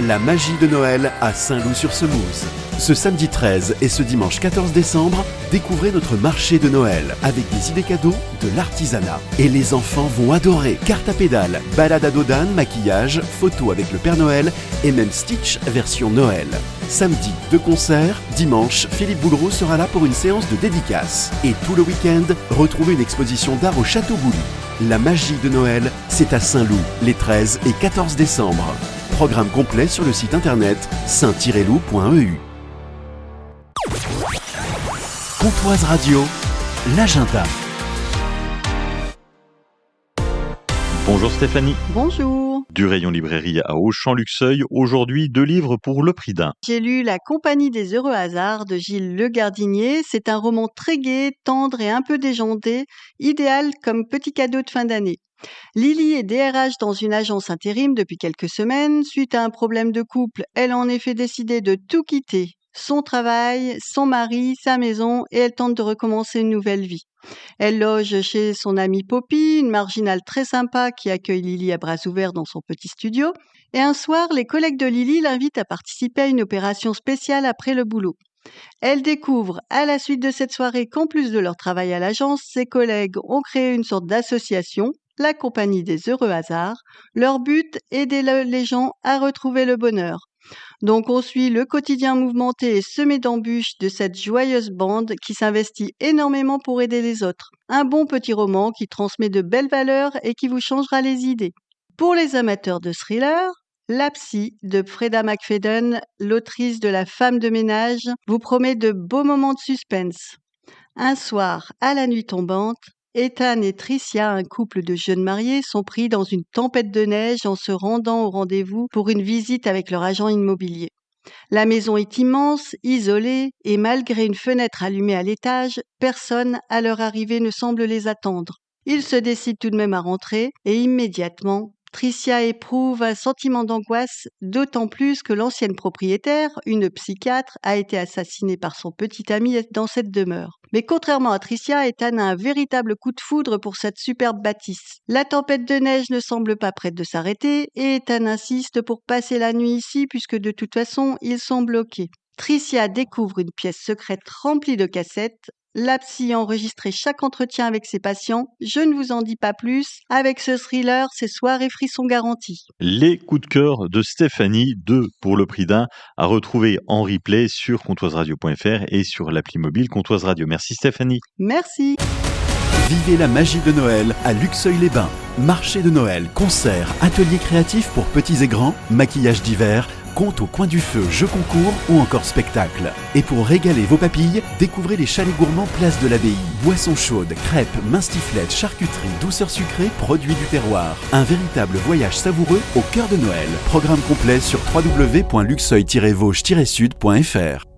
La magie de Noël à Saint-Loup-sur-Semouse. Ce samedi 13 et ce dimanche 14 décembre, découvrez notre marché de Noël avec des idées cadeaux, de l'artisanat. Et les enfants vont adorer. Carte à pédales, balade à dos d'âne, maquillage, photos avec le Père Noël et même Stitch version Noël. Samedi, 2 concerts. Dimanche, Philippe Boulreau sera là pour une séance de dédicace. Et tout le week-end, retrouvez une exposition d'art au Château Bouli. La magie de Noël, c'est à Saint-Loup, les 13 et 14 décembre. Programme complet sur le site internet saint-loup.eu. Pontoise Radio, l'agenda. Bonjour Stéphanie. Bonjour. Du rayon librairie à Auchan-Luxeuil, aujourd'hui 2 livres pour le prix d'un. J'ai lu La Compagnie des heureux hasards de Gilles Le Gardinier. C'est un roman très gai, tendre et un peu déjanté, idéal comme petit cadeau de fin d'année. Lily est DRH dans une agence intérim depuis quelques semaines. Suite à un problème de couple, elle a en effet décidé de tout quitter. Son travail, son mari, sa maison, et elle tente de recommencer une nouvelle vie. Elle loge chez son amie Poppy, une marginale très sympa qui accueille Lily à bras ouverts dans son petit studio. Et un soir, les collègues de Lily l'invitent à participer à une opération spéciale après le boulot. Elle découvre à la suite de cette soirée qu'en plus de leur travail à l'agence, ses collègues ont créé une sorte d'association, la Compagnie des heureux hasards. Leur but, aider les gens à retrouver le bonheur. Donc on suit le quotidien mouvementé et semé d'embûches de cette joyeuse bande qui s'investit énormément pour aider les autres. Un bon petit roman qui transmet de belles valeurs et qui vous changera les idées. Pour les amateurs de thriller, La Psy de Freda McFadden, l'autrice de La femme de ménage, vous promet de beaux moments de suspense. Un soir, à la nuit tombante, Ethan et Tricia, un couple de jeunes mariés, sont pris dans une tempête de neige en se rendant au rendez-vous pour une visite avec leur agent immobilier. La maison est immense, isolée, et malgré une fenêtre allumée à l'étage, personne à leur arrivée ne semble les attendre. Ils se décident tout de même à rentrer, et immédiatement, Tricia éprouve un sentiment d'angoisse, d'autant plus que l'ancienne propriétaire, une psychiatre, a été assassinée par son petit ami dans cette demeure. Mais contrairement à Tricia, Ethan a un véritable coup de foudre pour cette superbe bâtisse. La tempête de neige ne semble pas prête de s'arrêter et Ethan insiste pour passer la nuit ici puisque de toute façon, ils sont bloqués. Tricia découvre une pièce secrète remplie de cassettes. La psy enregistrait chaque entretien avec ses patients. Je ne vous en dis pas plus. Avec ce thriller, c'est soir et frissons garantis. Les coups de cœur de Stéphanie, 2 pour le prix d'un, à retrouver en replay sur comptoiseradio.fr et sur l'appli mobile Comptoise Radio. Merci Stéphanie. Merci. Vivez la magie de Noël à Luxeuil-les-Bains. Marché de Noël, concerts, ateliers créatifs pour petits et grands, maquillage d'hiver, contes au coin du feu, jeux concours ou encore spectacles. Et pour régaler vos papilles, découvrez les chalets gourmands Place de l'Abbaye. Boissons chaudes, crêpes, mince-tiflettes, charcuterie, douceurs sucrées, produits du terroir. Un véritable voyage savoureux au cœur de Noël. Programme complet sur www.luxeuil-vosges-sud.fr.